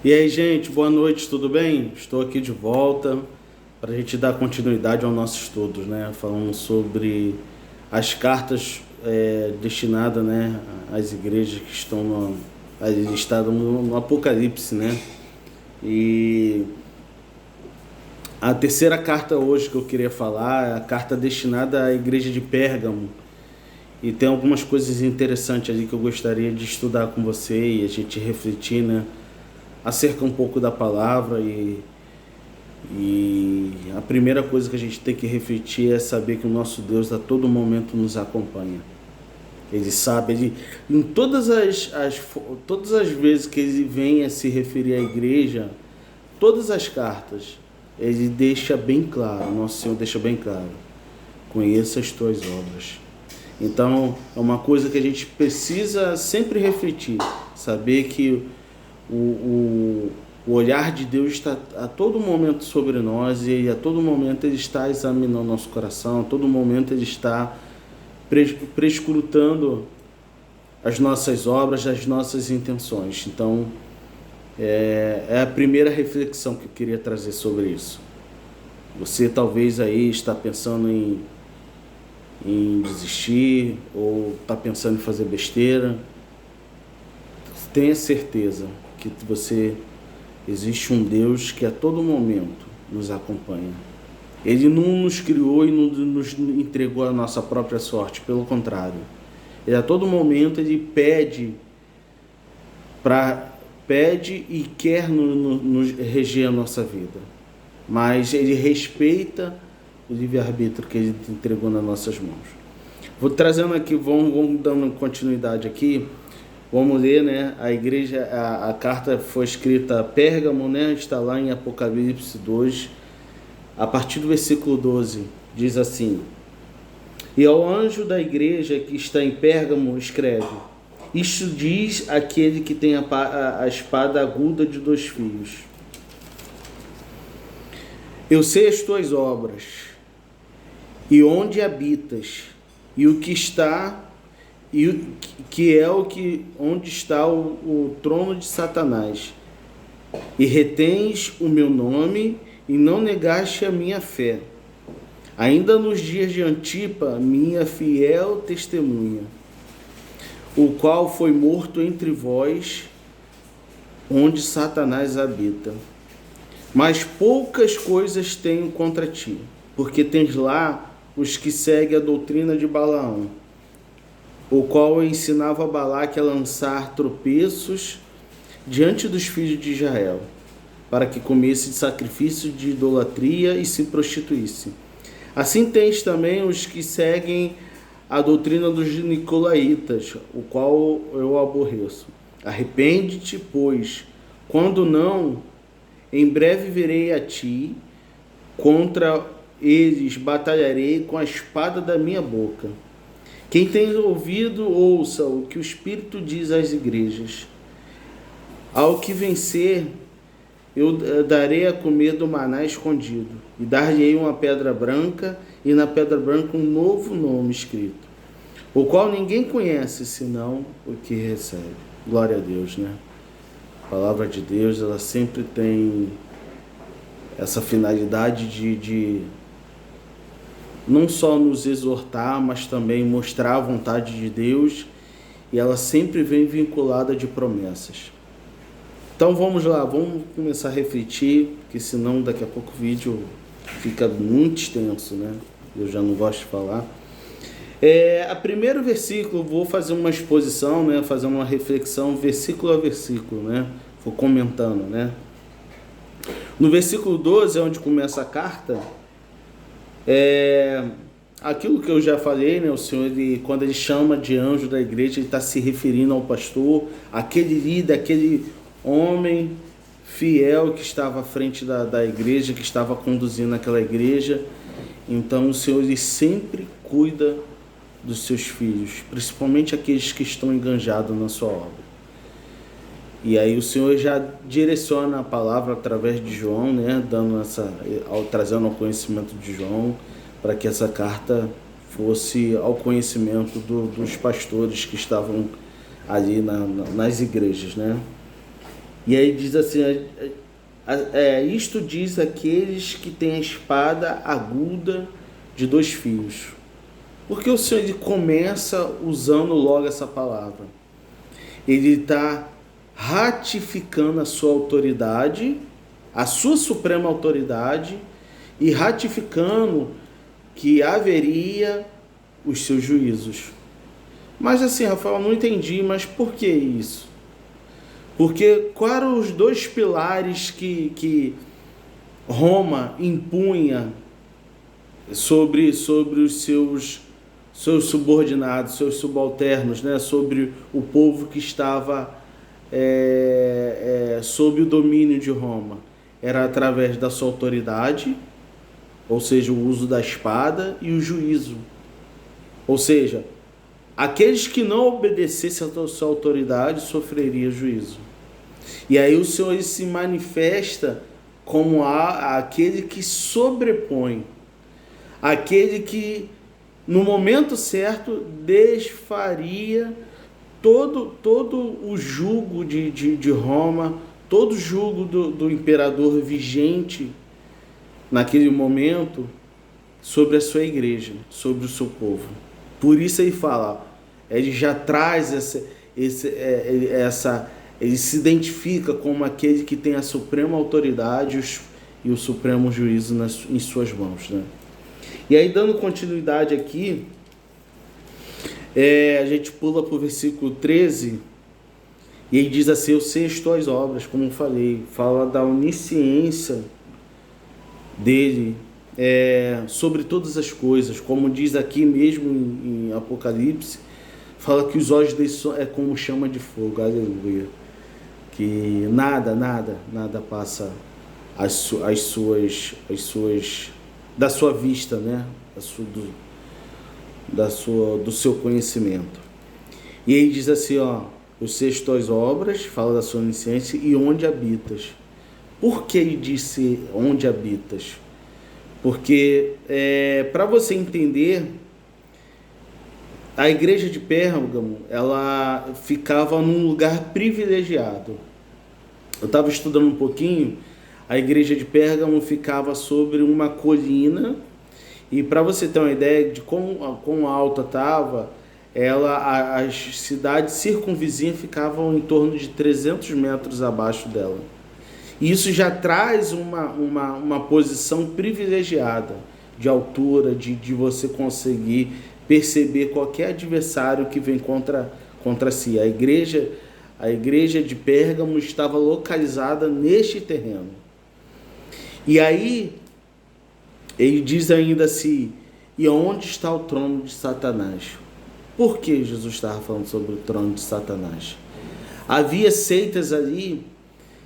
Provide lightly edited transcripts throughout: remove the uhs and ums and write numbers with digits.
E aí, gente, boa noite, tudo bem? Estou aqui de volta para a gente dar continuidade ao nosso estudo, né? Falando sobre as cartas destinadas, né, às igrejas que estão no Apocalipse, né? E a terceira carta hoje que eu queria falar é a carta destinada à igreja de Pérgamo. E tem algumas coisas interessantes ali que eu gostaria de estudar com você e a gente refletir, né? Acerca um pouco da palavra e a primeira coisa que a gente tem que refletir é saber que o nosso Deus a todo momento nos acompanha. Ele sabe, em todas as vezes que ele vem a se referir à igreja, todas as cartas, ele deixa bem claro, nosso Senhor deixa bem claro: conheça as tuas obras. Então, é uma coisa que a gente precisa sempre refletir, saber que o olhar de Deus está a todo momento sobre nós e a todo momento Ele está examinando nosso coração, a todo momento Ele está prescrutando as nossas obras, as nossas intenções. Então, é a primeira reflexão que eu queria trazer sobre isso. Você talvez aí está pensando em desistir ou está pensando em fazer besteira. Tenha certeza que existe um Deus que a todo momento nos acompanha. Ele não nos criou e não nos entregou a nossa própria sorte, pelo contrário. Ele a todo momento ele pede e quer nos reger a nossa vida. Mas ele respeita o livre-arbítrio que ele entregou nas nossas mãos. Vou trazendo aqui, vamos dando continuidade aqui. Vamos ler, né? A igreja, a carta foi escrita a Pérgamo, né? Está lá em Apocalipse 2, a partir do versículo 12, diz assim: E ao anjo da igreja que está em Pérgamo escreve: Isto diz aquele que tem a espada aguda de 2 fios. Eu sei as tuas obras, e onde habitas, e o que está, onde está o trono de Satanás, e retens o meu nome, e não negaste a minha fé, ainda nos dias de Antipa, minha fiel testemunha, o qual foi morto entre vós, onde Satanás habita. Mas poucas coisas tenho contra ti, porque tens lá os que seguem a doutrina de Balaão, o qual ensinava a Balaque a lançar tropeços diante dos filhos de Israel, para que comesse de sacrifício de idolatria e se prostituísse. Assim tens também os que seguem a doutrina dos nicolaítas, o qual eu aborreço. Arrepende-te, pois, quando não, em breve virei a ti, contra eles batalharei com a espada da minha boca. Quem tem ouvido, ouça o que o Espírito diz às igrejas. Ao que vencer, eu darei a comer do maná escondido, e dar-lhe uma pedra branca, e na pedra branca um novo nome escrito, o qual ninguém conhece, senão o que recebe. Glória a Deus, né? A palavra de Deus, ela sempre tem essa finalidade de não só nos exortar, mas também mostrar a vontade de Deus, e ela sempre vem vinculada de promessas. Então vamos lá, vamos começar a refletir, porque senão daqui a pouco o vídeo fica muito extenso, né? Eu já não gosto de falar. A primeiro versículo, vou fazer uma exposição, né? Fazer uma reflexão versículo a versículo, né? Vou comentando, né? No versículo 12, é onde começa a carta. Aquilo que eu já falei, né? O Senhor, quando ele chama de anjo da igreja, ele está se referindo ao pastor, aquele líder, aquele homem fiel que estava à frente da igreja, que estava conduzindo aquela igreja. Então o Senhor, ele sempre cuida dos seus filhos, principalmente aqueles que estão enganjados na sua obra. E aí o Senhor já direciona a palavra através de João, né, trazendo ao conhecimento de João, para que essa carta fosse ao conhecimento dos pastores que estavam ali nas igrejas, né? E aí diz assim, isto diz aqueles que têm a espada aguda de dois fios. Porque o Senhor ele começa usando logo essa palavra. Ele está ratificando a sua autoridade, a sua suprema autoridade, e ratificando que haveria os seus juízos. Mas assim, Rafael, eu não entendi, mas por que isso? Porque quais eram os dois pilares que Roma impunha sobre os seus subordinados, seus subalternos, né? Sobre o povo que estava sob o domínio de Roma? Era através da sua autoridade, ou seja, o uso da espada, e o juízo. Ou seja, aqueles que não obedecessem à sua autoridade sofreriam juízo. E aí o Senhor se manifesta como aquele que sobrepõe, aquele que no momento certo desfaria todo o jugo de Roma, todo o jugo do imperador vigente naquele momento sobre a sua igreja, sobre o seu povo. Por isso ele fala, ele já traz ele se identifica como aquele que tem a suprema autoridade e o supremo juízo em suas mãos, né? E aí, dando continuidade aqui, a gente pula para o versículo 13, e ele diz assim: eu sei as tuas obras, como eu falei, fala da onisciência dele sobre todas as coisas, como diz aqui mesmo em Apocalipse, fala que os olhos dele é como chama de fogo, aleluia, que nada passa da sua vista, né? Do seu conhecimento. E ele diz assim, eu sei as tuas obras, fala da sua onisciência, e onde habitas. Por que ele disse onde habitas? Porque para você entender, a igreja de Pérgamo, ela ficava num lugar privilegiado. Eu estava estudando um pouquinho, a igreja de Pérgamo ficava sobre uma colina, e para você ter uma ideia de quão alta estava, as cidades circunvizinhas ficavam em torno de 300 metros abaixo dela. E isso já traz uma posição privilegiada de altura, de você conseguir perceber qualquer adversário que vem contra si. A igreja de Pérgamo estava localizada neste terreno. E aí, ele diz ainda assim, e onde está o trono de Satanás? Por que Jesus estava falando sobre o trono de Satanás? Havia seitas ali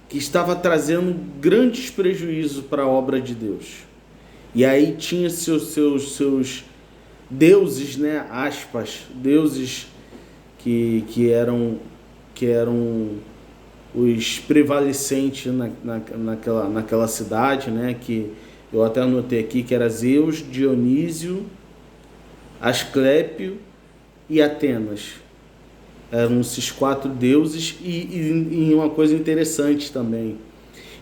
que estavam trazendo grandes prejuízos para a obra de Deus. E aí tinha seus deuses, né, aspas, deuses que eram os prevalecentes naquela cidade, né, que eu até anotei aqui, que era Zeus, Dionísio, Asclépio e Atenas. Eram esses 4 deuses, e uma coisa interessante também,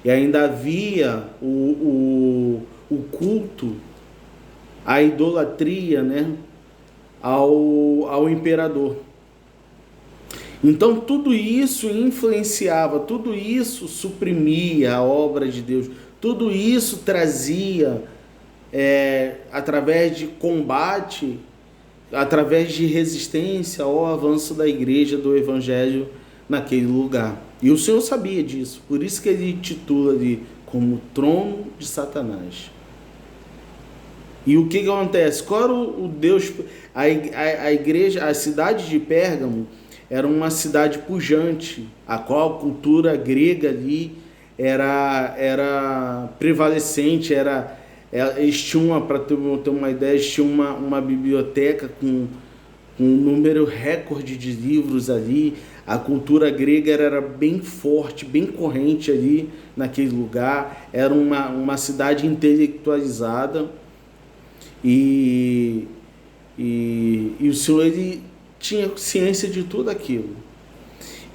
e ainda havia o culto, a idolatria, né, ao imperador. Então tudo isso influenciava, tudo isso suprimia a obra de Deus, tudo isso trazia, através de combate, através de resistência ao avanço da igreja, do evangelho naquele lugar. E o Senhor sabia disso, por isso que ele titula ali como trono de Satanás. E o que acontece? Qual era o Deus? A igreja, a cidade de Pérgamo era uma cidade pujante, a qual a cultura grega ali era prevalecente, eles tinham, para ter uma ideia, eles tinham uma biblioteca com um número recorde de livros ali. A cultura grega era bem forte, bem corrente ali naquele lugar, era uma cidade intelectualizada, e o Senhor ele tinha ciência de tudo aquilo.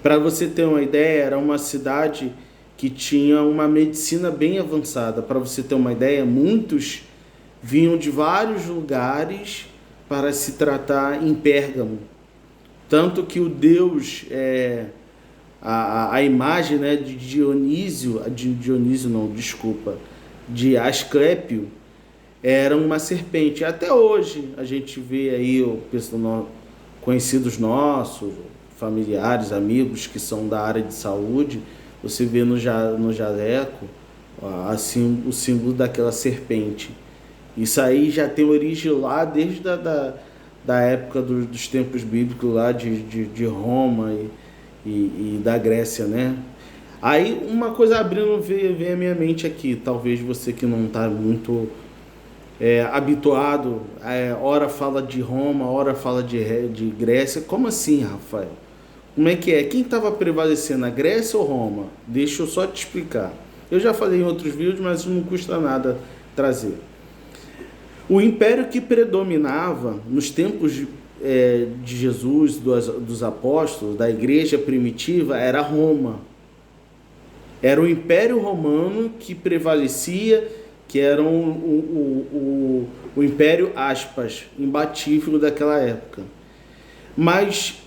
Para você ter uma ideia, era uma cidade que tinha uma medicina bem avançada. Para você ter uma ideia, muitos vinham de vários lugares para se tratar em Pérgamo. Tanto que o deus, a imagem, né, de Dionísio não, desculpa, de Asclépio, era uma serpente. Até hoje a gente vê aí conhecidos nossos, familiares, amigos que são da área de saúde, você vê no jaleco assim, o símbolo daquela serpente. Isso aí já tem origem lá desde da época dos tempos bíblicos lá de Roma e da Grécia, né? Aí uma coisa abrindo vem à minha mente aqui, talvez você que não está muito habituado, ora fala de Roma, ora fala de Grécia. Como assim, Rafael? Como é que é? Quem estava prevalecendo, a Grécia ou Roma? Deixa eu só te explicar. Eu já falei em outros vídeos, mas não custa nada trazer. O império que predominava nos tempos de Jesus, dos apóstolos, da igreja primitiva, era Roma. Era o Império Romano que prevalecia, que era o império, aspas, imbatível daquela época. Mas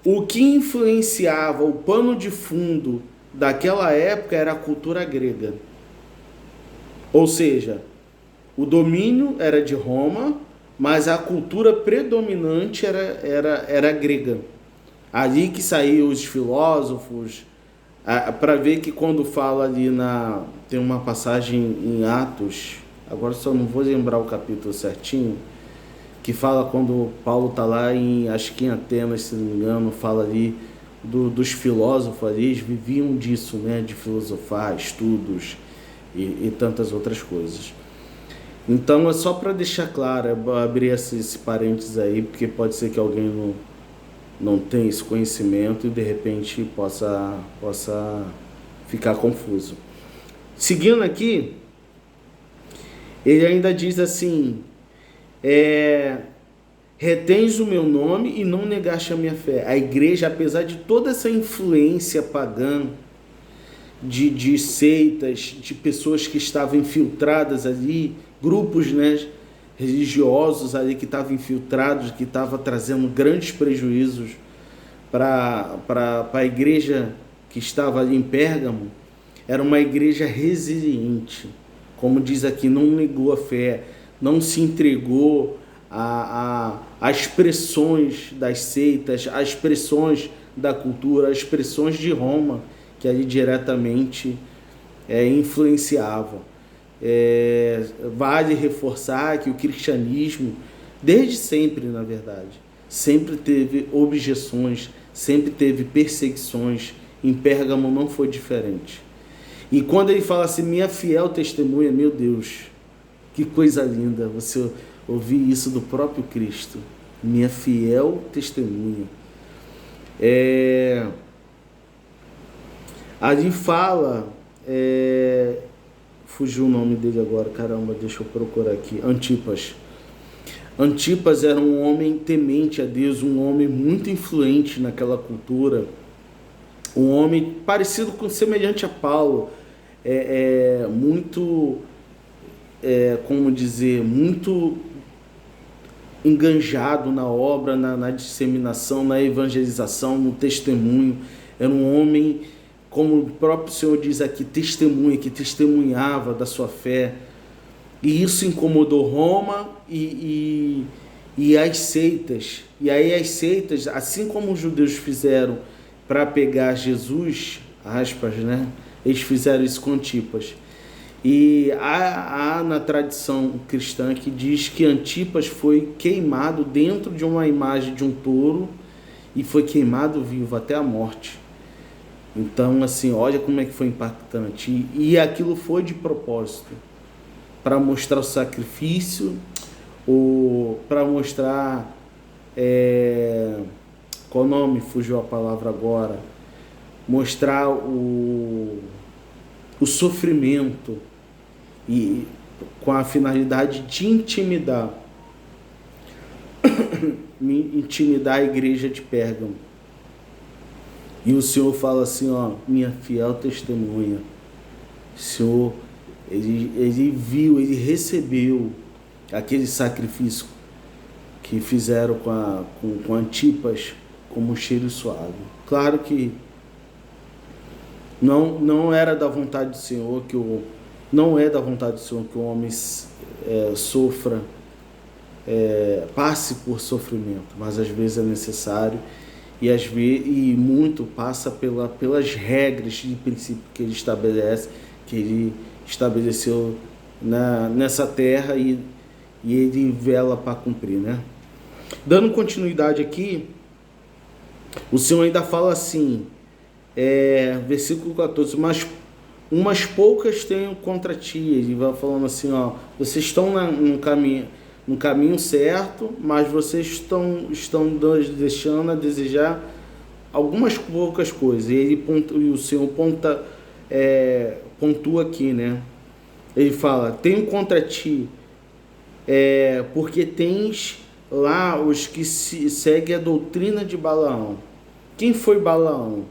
o que influenciava o pano de fundo daquela época era a cultura grega. Ou seja, o domínio era de Roma, mas a cultura predominante era grega. Ali que saíam os filósofos, para ver que quando fala ali tem uma passagem em Atos, agora só não vou lembrar o capítulo certinho, que fala quando Paulo está lá acho que em Atenas, se não me engano, fala ali dos filósofos ali, eles viviam disso, né, de filosofar, estudos e tantas outras coisas. Então é só para deixar claro, abrir esse parênteses aí, porque pode ser que alguém não tenha esse conhecimento e de repente possa ficar confuso. Seguindo aqui, ele ainda diz assim: retens o meu nome e não negaste a minha fé. A igreja, apesar de toda essa influência pagã, de seitas, de pessoas que estavam infiltradas ali, grupos, né, religiosos ali que estavam infiltrados, que estavam trazendo grandes prejuízos para a igreja que estava ali em Pérgamo, era uma igreja resiliente, como diz aqui, não negou a fé, não se entregou às pressões das seitas, às pressões da cultura, às pressões de Roma, que ali diretamente influenciava. Vale reforçar que o cristianismo, desde sempre, na verdade, sempre teve objeções, sempre teve perseguições. Em Pérgamo não foi diferente. E quando ele fala assim, minha fiel testemunha, meu Deus, que coisa linda você ouvir isso do próprio Cristo. Minha fiel testemunha. Ali fala, fugiu o nome dele agora, caramba, deixa eu procurar aqui, Antipas. Antipas era um homem temente a Deus, um homem muito influente naquela cultura, um homem parecido semelhante a Paulo, muito, como dizer, muito enganjado na obra, na disseminação, na evangelização, no testemunho. Era um homem, como o próprio Senhor diz aqui, testemunha, que testemunhava da sua fé. E isso incomodou Roma e as seitas. E aí as seitas, assim como os judeus fizeram para pegar Jesus, aspas, né? Eles fizeram isso com Antipas. E há na tradição cristã que diz que Antipas foi queimado dentro de uma imagem de um touro e foi queimado vivo até a morte. Então, assim, olha como é que foi impactante. E aquilo foi de propósito, para mostrar o sacrifício, ou para mostrar... qual nome? Fugiu a palavra agora. Mostrar o sofrimento, e com a finalidade de intimidar a igreja de Pérgamo. E o Senhor fala assim, ó, minha fiel testemunha. O Senhor, ele viu, ele recebeu aquele sacrifício que fizeram com Antipas como um cheiro suave. Claro que não era da vontade do Senhor não é da vontade do Senhor que o homem sofra, passe por sofrimento, mas às vezes é necessário e muito passa pelas regras de princípio que ele estabelece, que ele estabeleceu nessa terra e ele vela para cumprir, né? Dando continuidade aqui, o Senhor ainda fala assim, versículo 14, mas umas poucas tenho contra ti. Ele vai falando assim, ó, vocês estão no caminho certo, mas vocês estão deixando a desejar algumas poucas coisas. E o Senhor pontua aqui, né? Ele fala, tenho contra ti, porque tens lá os que seguem a doutrina de Balaão. Quem foi Balaão?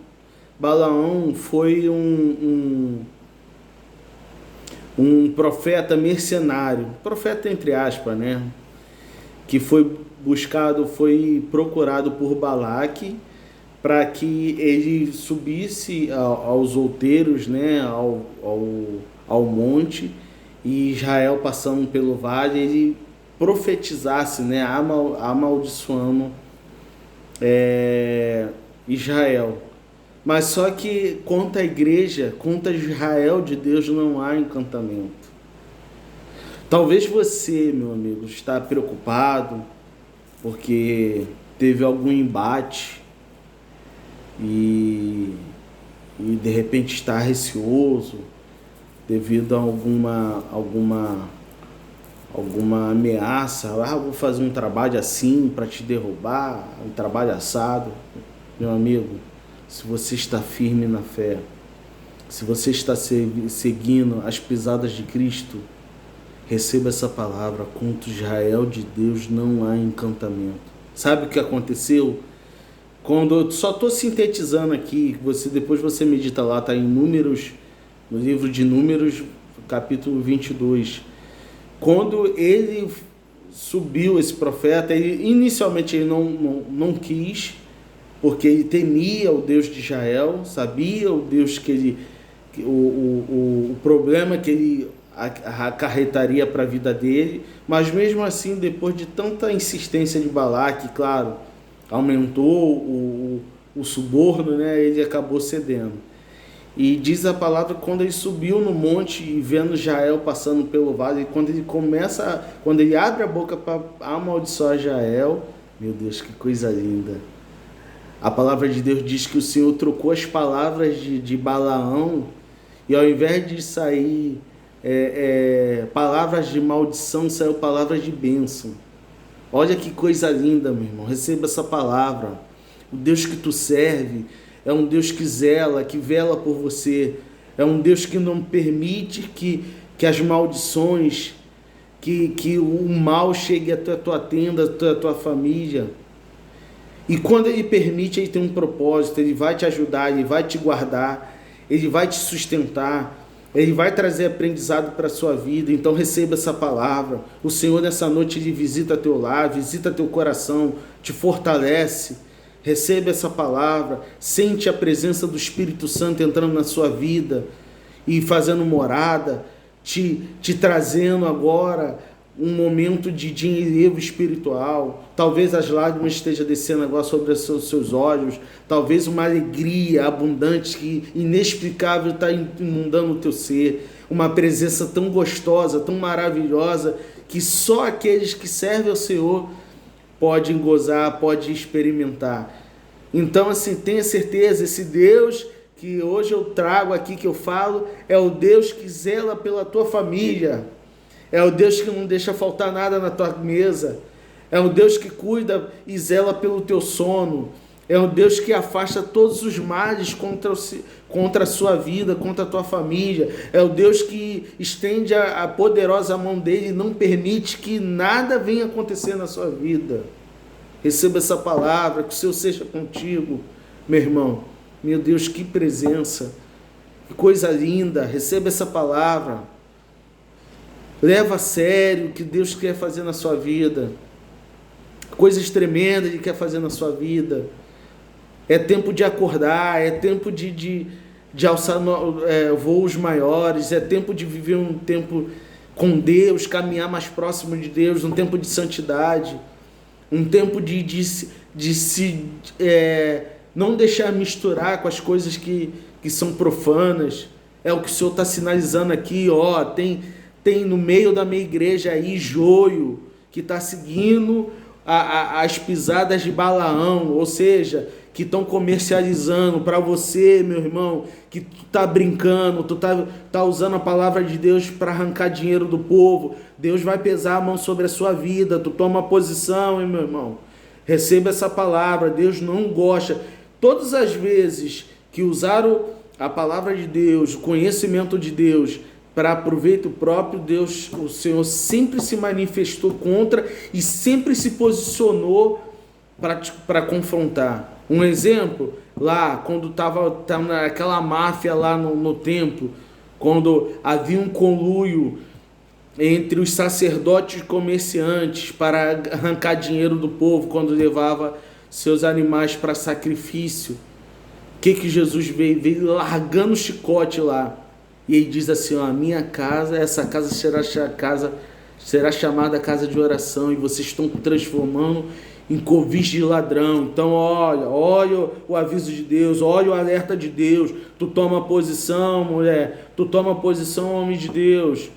Balaão foi um profeta mercenário, profeta entre aspas, né? Que foi procurado por Balaque para que ele subisse aos outeiros, né? Ao monte, e Israel passando pelo vale, ele profetizasse, né? Amaldiçoando Israel. Mas só que contra a igreja, contra Israel de Deus, não há encantamento. Talvez você, meu amigo, está preocupado porque teve algum embate e de repente está receoso devido a alguma ameaça. Vou fazer um trabalho assim para te derrubar, um trabalho assado. Meu amigo, se você está firme na fé, se você está seguindo as pisadas de Cristo, receba essa palavra, contra Israel de Deus não há encantamento. Sabe o que aconteceu? Quando eu só estou sintetizando aqui, depois você medita lá, está em Números, no livro de Números, capítulo 22. Quando ele subiu, esse profeta, inicialmente ele não quis, porque ele temia o Deus de Israel, sabia o Deus o problema que ele acarretaria para a vida dele, mas mesmo assim, depois de tanta insistência de Balaque, claro, aumentou o suborno, né, ele acabou cedendo. E diz a palavra que quando ele subiu no monte e vendo Israel passando pelo vale, quando ele abre a boca para amaldiçoar Israel, meu Deus, que coisa linda. A palavra de Deus diz que o Senhor trocou as palavras de Balaão, e ao invés de sair palavras de maldição, saiu palavras de bênção. Olha que coisa linda, meu irmão. Receba essa palavra. O Deus que tu serve é um Deus que vela por você. É um Deus que não permite que as maldições, que o mal chegue até a tua tenda, até a tua família. E quando Ele permite, Ele tem um propósito. Ele vai te ajudar, Ele vai te guardar, Ele vai te sustentar, Ele vai trazer aprendizado para a sua vida. Então receba essa palavra. O Senhor nessa noite Ele visita teu lar, visita teu coração, te fortalece. Receba essa palavra, sente a presença do Espírito Santo entrando na sua vida e fazendo morada, te trazendo agora um momento de enlevo espiritual. Talvez as lágrimas estejam descendo agora sobre os seus olhos, talvez uma alegria abundante, inexplicável está inundando o teu ser, uma presença tão gostosa, tão maravilhosa, que só aqueles que servem ao Senhor podem gozar, podem experimentar. Então, assim, tenha certeza, esse Deus que hoje eu trago aqui, que eu falo, é o Deus que zela pela tua família, é o Deus que não deixa faltar nada na tua mesa, é o Deus que cuida e zela pelo teu sono, é o Deus que afasta todos os males contra a sua vida, contra a tua família, é o Deus que estende a poderosa mão dele e não permite que nada venha acontecer na sua vida. Receba essa palavra, que o Senhor seja contigo, meu irmão. Meu Deus, que presença, que coisa linda. Receba essa palavra. Leva a sério o que Deus quer fazer na sua vida. Coisas tremendas Ele quer fazer na sua vida. É tempo de acordar, é tempo de alçar voos maiores, é tempo de viver um tempo com Deus, caminhar mais próximo de Deus, um tempo de santidade, um tempo de se não deixar misturar com as coisas que são profanas. É o que o Senhor está sinalizando aqui, ó, tem no meio da minha igreja aí joio, que está seguindo as pisadas de Balaão, ou seja, que estão comercializando para você, meu irmão, que tu tá brincando, tu tá usando a palavra de Deus para arrancar dinheiro do povo. Deus vai pesar a mão sobre a sua vida, tu toma posição, hein, meu irmão. Receba essa palavra, Deus não gosta. Todas as vezes que usaram a palavra de Deus, o conhecimento de Deus, para proveito próprio, Deus, o Senhor sempre se manifestou contra e sempre se posicionou para confrontar. Um exemplo, lá, quando estava aquela máfia lá no templo, quando havia um conluio entre os sacerdotes e comerciantes para arrancar dinheiro do povo, quando levava seus animais para sacrifício, o que Jesus veio? Veio largando o chicote lá. E ele diz assim, ó, a minha casa, essa casa será chamada casa de oração, e vocês estão transformando em covis de ladrão. Então olha o aviso de Deus, olha o alerta de Deus. Tu toma posição, mulher, tu toma posição, homem de Deus.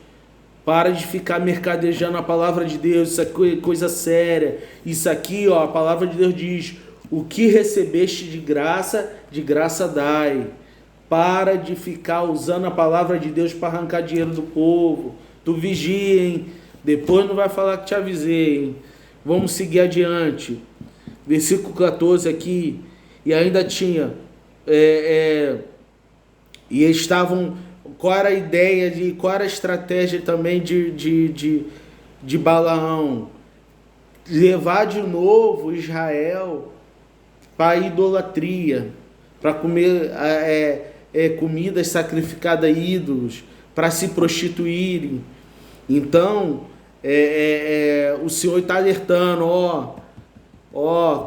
Para de ficar mercadejando a palavra de Deus, isso é coisa séria. Isso aqui, ó, a palavra de Deus diz, o que recebeste de graça dai. Para de ficar usando a palavra de Deus para arrancar dinheiro do povo. Tu vigia, hein? Depois não vai falar que te avisei, hein? Vamos seguir adiante. Versículo 14 aqui. E ainda tinha... e estavam... Qual era a ideia, qual era a estratégia também de Balaão? Levar de novo Israel para a idolatria, para comer comidas sacrificadas a ídolos, para se prostituírem. Então, o Senhor está alertando,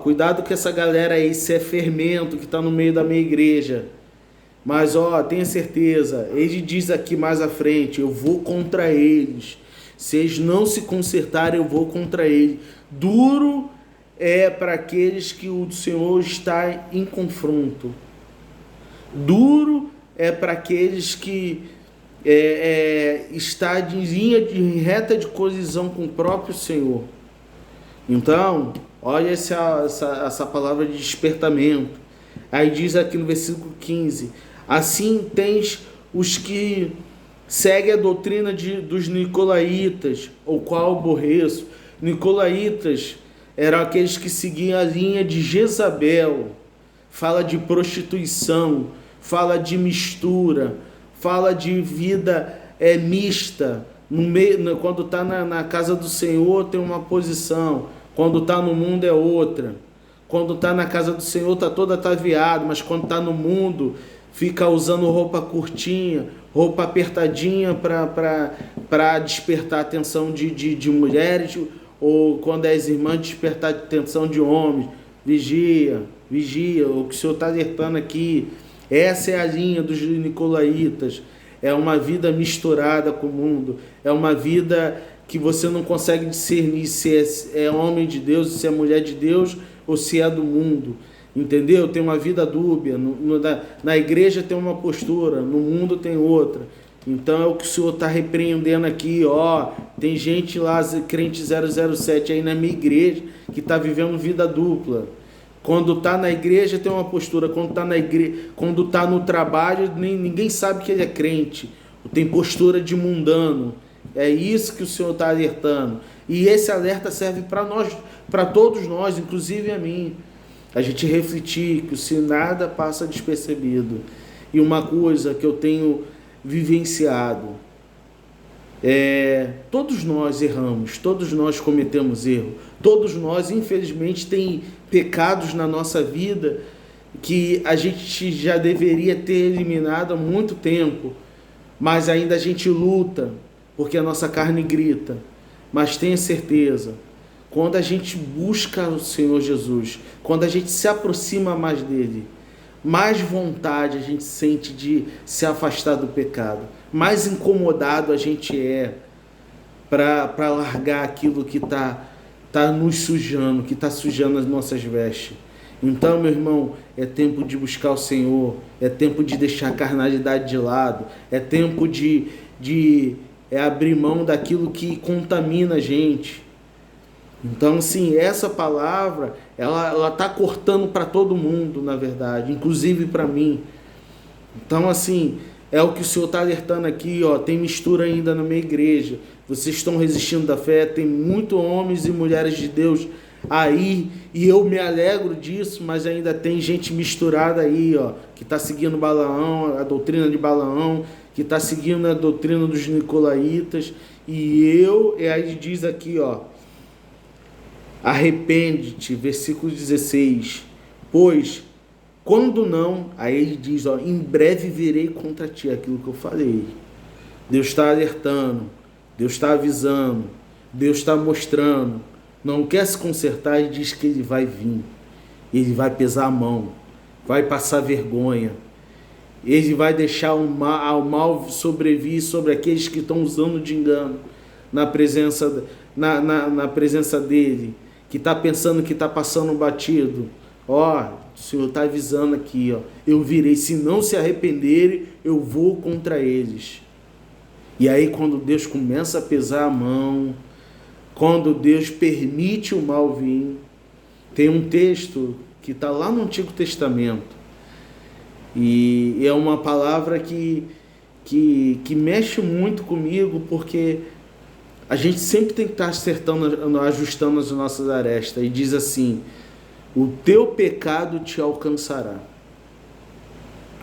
cuidado com essa galera aí, isso é fermento que está no meio da minha igreja. Mas, tenha certeza, ele diz aqui mais à frente, eu vou contra eles. Se eles não se consertarem, eu vou contra eles. Duro é para aqueles que o Senhor está em confronto. Duro é para aqueles que está em linha de reta de colisão com o próprio Senhor. Então, olha essa palavra de despertamento. Aí diz aqui no versículo 15, assim tens os que seguem a doutrina dos nicolaítas, o qual aborreço. Nicolaítas eram aqueles que seguiam a linha de Jezabel, fala de prostituição, fala de mistura, fala de vida mista. Quando está na casa do Senhor tem uma posição, quando está no mundo é outra. Quando está na casa do Senhor está todo ataviado, mas quando está no mundo fica usando roupa curtinha, roupa apertadinha para despertar a atenção de mulheres, ou quando é as irmãs despertar a atenção de homens. Vigia, o que o Senhor está alertando aqui. Essa é a linha dos nicolaítas. É uma vida misturada com o mundo. É uma vida que você não consegue discernir se é homem de Deus, se é mulher de Deus ou se é do mundo. Entendeu? Tem uma vida dúbia. Na igreja tem uma postura, no mundo tem outra. Então é o que o Senhor está repreendendo aqui. Tem gente lá, crente 007 aí na minha igreja, que está vivendo vida dupla. Quando está na igreja tem uma postura, quando está no trabalho ninguém sabe que ele é crente. Tem postura de mundano. É isso que o Senhor está alertando. E esse alerta serve para nós, para todos nós, inclusive a mim. A gente refletir que se nada passa despercebido. E uma coisa que eu tenho vivenciado, todos nós erramos, todos nós cometemos erro, todos nós infelizmente tem pecados na nossa vida que a gente já deveria ter eliminado há muito tempo, mas ainda a gente luta, porque a nossa carne grita. Mas tenha certeza, quando a gente busca o Senhor Jesus, quando a gente se aproxima mais dele, mais vontade a gente sente de se afastar do pecado, mais incomodado a gente é para largar aquilo que está nos sujando, que está sujando as nossas vestes. Então, meu irmão, é tempo de buscar o Senhor, é tempo de deixar a carnalidade de lado, é tempo de abrir mão daquilo que contamina a gente. Então, assim, essa palavra, ela está cortando para todo mundo, na verdade, inclusive para mim. Então, assim, é o que o Senhor está alertando aqui, ó, tem mistura ainda na minha igreja. Vocês estão resistindo da fé, tem muitos homens e mulheres de Deus aí, e eu me alegro disso, mas ainda tem gente misturada aí, ó, que está seguindo Balaão, a doutrina de Balaão, que está seguindo a doutrina dos nicolaítas, e aí diz aqui, ó, arrepende-te, versículo 16, pois quando não, aí ele diz, ó, em breve virei contra ti, aquilo que eu falei. Deus está alertando, Deus está avisando, Deus está mostrando. Não quer se consertar e diz que ele vai vir. Ele vai pesar a mão, vai passar vergonha. Ele vai deixar o mal sobrevir sobre aqueles que estão usando de engano na presença dele, que está pensando que está passando batido. Ó, o Senhor está avisando aqui, ó, eu virei, se não se arrependerem, eu vou contra eles. E aí quando Deus começa a pesar a mão, quando Deus permite o mal vir, tem um texto que está lá no Antigo Testamento, e é uma palavra que mexe muito comigo, porque a gente sempre tem que estar acertando, ajustando as nossas arestas, e diz assim, o teu pecado te alcançará.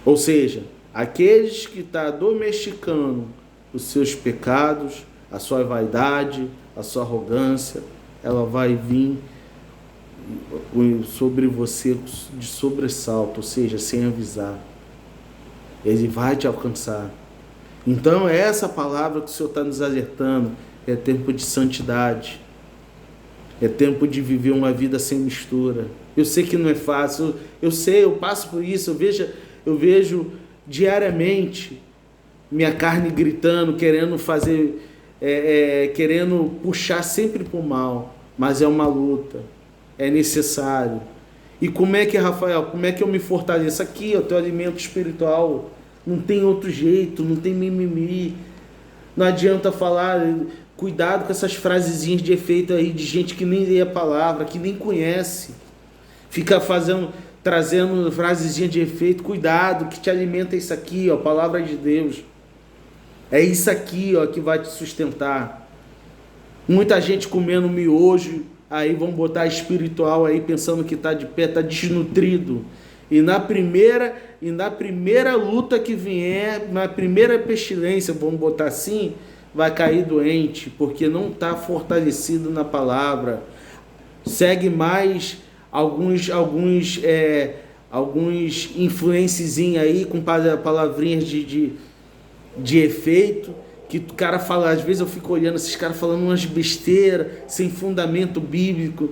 Ou seja, aqueles que estão domesticando os seus pecados, a sua vaidade, a sua arrogância, ela vai vir sobre você de sobressalto, ou seja, sem avisar. Ele vai te alcançar. Então é essa palavra que o Senhor está nos alertando. É tempo de santidade. É tempo de viver uma vida sem mistura. Eu sei que não é fácil. Eu sei, eu passo por isso. Eu vejo diariamente minha carne gritando, querendo fazer, querendo puxar sempre para o mal. Mas é uma luta. É necessário. E como é que, Rafael, como é que eu me fortaleço? Aqui, o teu alimento espiritual. Não tem outro jeito, não tem mimimi. Não adianta falar, cuidado com essas frasezinhas de efeito aí, de gente que nem lê a palavra, que nem conhece. Fica trazendo frasezinha de efeito. Cuidado, que te alimenta é isso aqui, ó, a palavra de Deus. É isso aqui, ó, que vai te sustentar. Muita gente comendo miojo, aí vão botar espiritual aí, pensando que está de pé, está desnutrido. E na primeira luta que vier, na primeira pestilência, vamos botar assim, vai cair doente, porque não está fortalecido na palavra. Segue mais alguns influencezinhos aí com palavrinhas de efeito, que o cara fala, às vezes eu fico olhando esses caras falando umas besteiras, sem fundamento bíblico,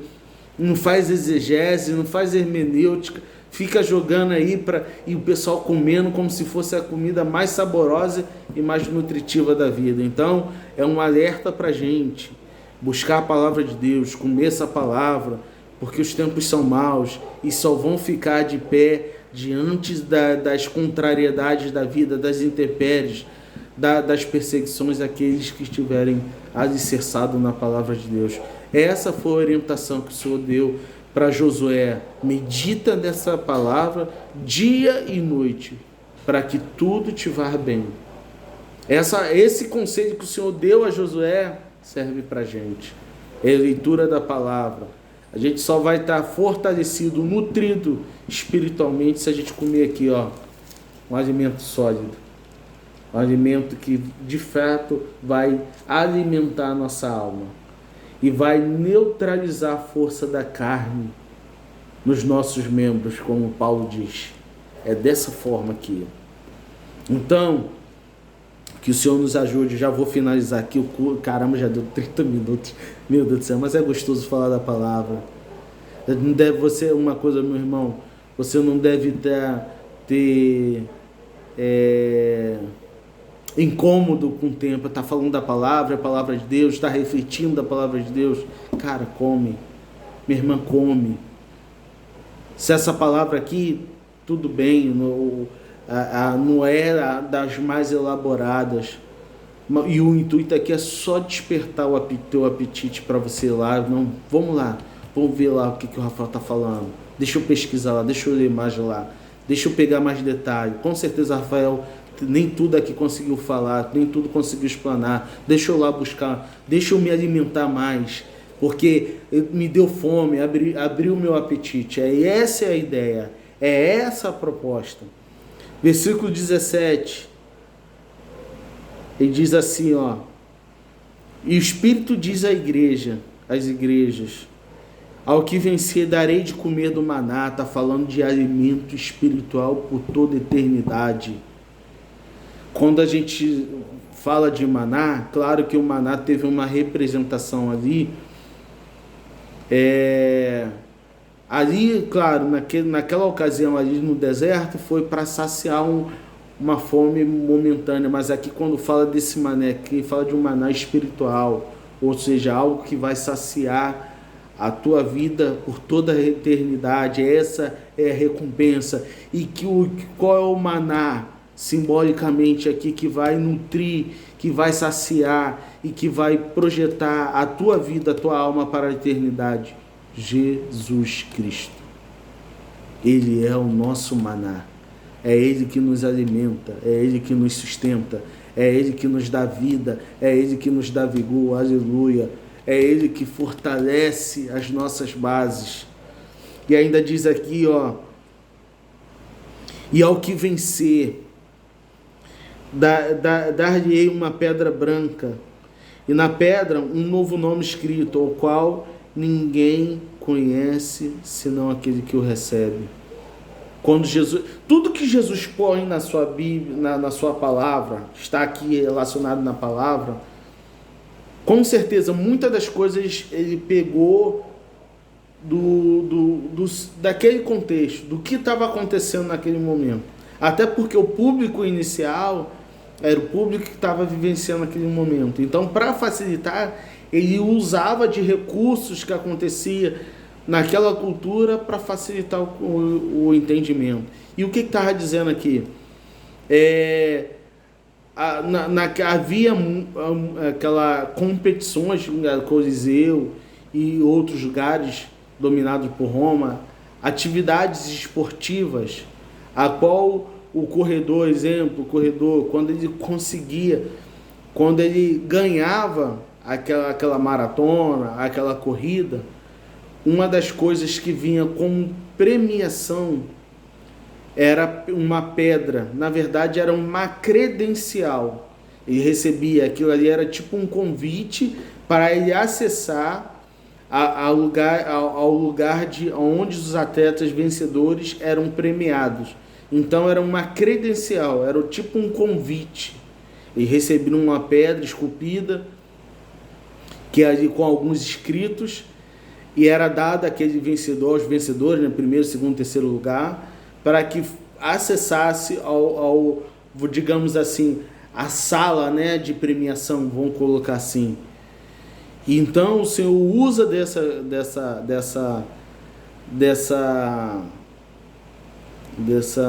não faz exegese, não faz hermenêutica, fica jogando aí e o pessoal comendo como se fosse a comida mais saborosa e mais nutritiva da vida. Então, é um alerta para a gente buscar a palavra de Deus, comer essa palavra, porque os tempos são maus e só vão ficar de pé diante das contrariedades da vida, das intempéries, das perseguições aqueles que estiverem alicerçados na palavra de Deus. Essa foi a orientação que o Senhor deu para Josué. Medita nessa palavra dia e noite, para que tudo te vá bem. Esse conselho que o Senhor deu a Josué serve para a gente. É a leitura da palavra. A gente só vai estar fortalecido, nutrido espiritualmente se a gente comer aqui, ó, um alimento sólido. Um alimento que de fato vai alimentar a nossa alma e vai neutralizar a força da carne nos nossos membros, como Paulo diz. É dessa forma aqui. Então, que o Senhor nos ajude. Já vou finalizar aqui o culto. Caramba, já deu 30 minutos. Meu Deus do céu, mas é gostoso falar da palavra. Não deve você, uma coisa, meu irmão, você não deve ter incômodo com o tempo. Tá falando da palavra, a palavra de Deus, está refletindo da palavra de Deus. Cara, come. Minha irmã, come. Se essa palavra aqui, tudo bem, não é das mais elaboradas, e o intuito aqui é só despertar o teu apetite para você ir lá. Não, vamos lá, vamos ver lá o que o Rafael está falando, deixa eu pesquisar lá, deixa eu ler mais lá, deixa eu pegar mais detalhes. Com certeza, Rafael, nem tudo aqui conseguiu falar, nem tudo conseguiu explanar. Deixa eu lá buscar, deixa eu me alimentar mais, porque me deu fome, abriu o meu apetite. Essa é a ideia, é essa a proposta. Versículo 17, ele diz assim, ó: e o Espírito diz às igrejas, ao que vencer darei de comer do maná. Está falando de alimento espiritual por toda a eternidade. Quando a gente fala de maná, claro que o maná teve uma representação ali, ali, claro, naquela ocasião ali no deserto, foi para saciar uma fome momentânea, mas aqui quando fala desse maná, aqui fala de um maná espiritual, ou seja, algo que vai saciar a tua vida por toda a eternidade. Essa é a recompensa. E qual é o maná, simbolicamente aqui, que vai nutrir, que vai saciar e que vai projetar a tua vida, a tua alma para a eternidade? Jesus Cristo. Ele é o nosso maná. É Ele que nos alimenta, é Ele que nos sustenta, é Ele que nos dá vida, é Ele que nos dá vigor, aleluia. É Ele que fortalece as nossas bases. E ainda diz aqui, ó: e ao que vencer, dar-lhe-ei uma pedra branca, e na pedra um novo nome escrito, ao qual ninguém conhece senão aquele que o recebe. Quando Jesus, tudo que Jesus põe na sua Bíblia, na sua palavra, está aqui relacionado na palavra. Com certeza, muitas das coisas ele pegou daquele contexto, do que estava acontecendo naquele momento. Até porque o público inicial era o público que estava vivenciando aquele momento. Então, para facilitar, ele usava de recursos que acontecia naquela cultura para facilitar o entendimento. E o que estava dizendo aqui? Havia aquela competições, Coliseu e outros lugares dominados por Roma, atividades esportivas, a qual o corredor, quando ele conseguia, quando ele ganhava aquela maratona, aquela corrida, uma das coisas que vinha como premiação era uma pedra. Na verdade, era uma credencial. Ele recebia aquilo ali, era tipo um convite para ele acessar ao lugar onde os atletas vencedores eram premiados. Então era uma credencial, era tipo um convite. Ele recebia uma pedra esculpida, que ali com alguns escritos, e era dada àquele vencedor, aos vencedores, né, primeiro, segundo, terceiro lugar, para que acessasse digamos assim, a sala, né, de premiação, vamos colocar assim. E então o Senhor usa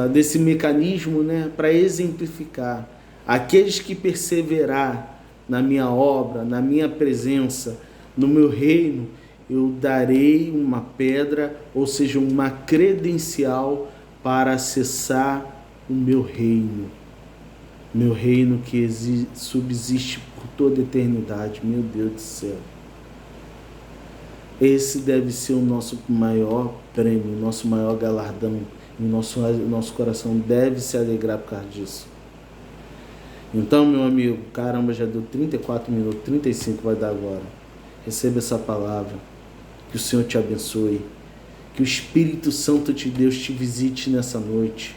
desse mecanismo, né, para exemplificar: aqueles que perseverar na minha obra, na minha presença, no meu reino, eu darei uma pedra, ou seja, uma credencial para acessar o meu reino que subsiste por toda a eternidade. Meu Deus do céu, esse deve ser o nosso maior prêmio, o nosso maior galardão, e nosso coração deve se alegrar por causa disso. Então, meu amigo, caramba, já deu 34 minutos, 35 vai dar agora. Receba essa palavra, que o Senhor te abençoe, Que o Espírito Santo de Deus te visite nessa noite.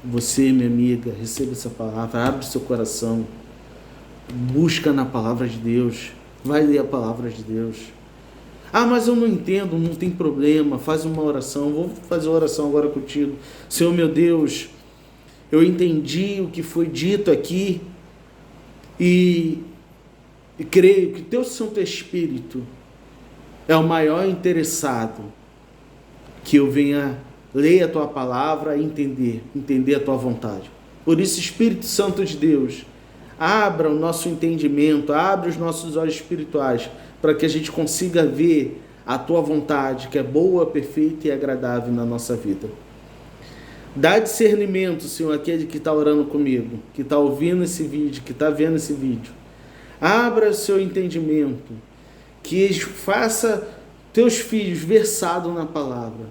Você, minha amiga, receba essa palavra, abre seu coração, busca na palavra de Deus, vai ler a palavra de Deus. Ah, mas eu não entendo, não tem problema, faz uma oração. Vou fazer uma oração agora contigo. Senhor meu Deus, eu entendi o que foi dito aqui e creio que teu Santo Espírito é o maior interessado que eu venha ler a tua palavra e entender a tua vontade. Por isso, Espírito Santo de Deus, abra o nosso entendimento, abra os nossos olhos espirituais, para que a gente consiga ver a tua vontade, que é boa, perfeita e agradável na nossa vida. Dá discernimento, Senhor, aquele que está orando comigo, que está ouvindo esse vídeo, que está vendo esse vídeo. Abra o seu entendimento, que faça teus filhos versados na palavra,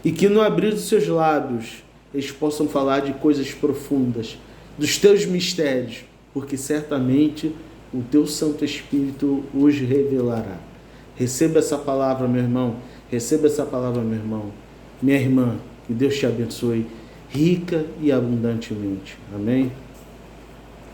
e que no abrir dos seus lábios eles possam falar de coisas profundas, dos teus mistérios, porque certamente o teu Santo Espírito os revelará. Receba essa palavra, meu irmão. Receba essa palavra, meu irmão. Minha irmã, que Deus te abençoe rica e abundantemente. Amém?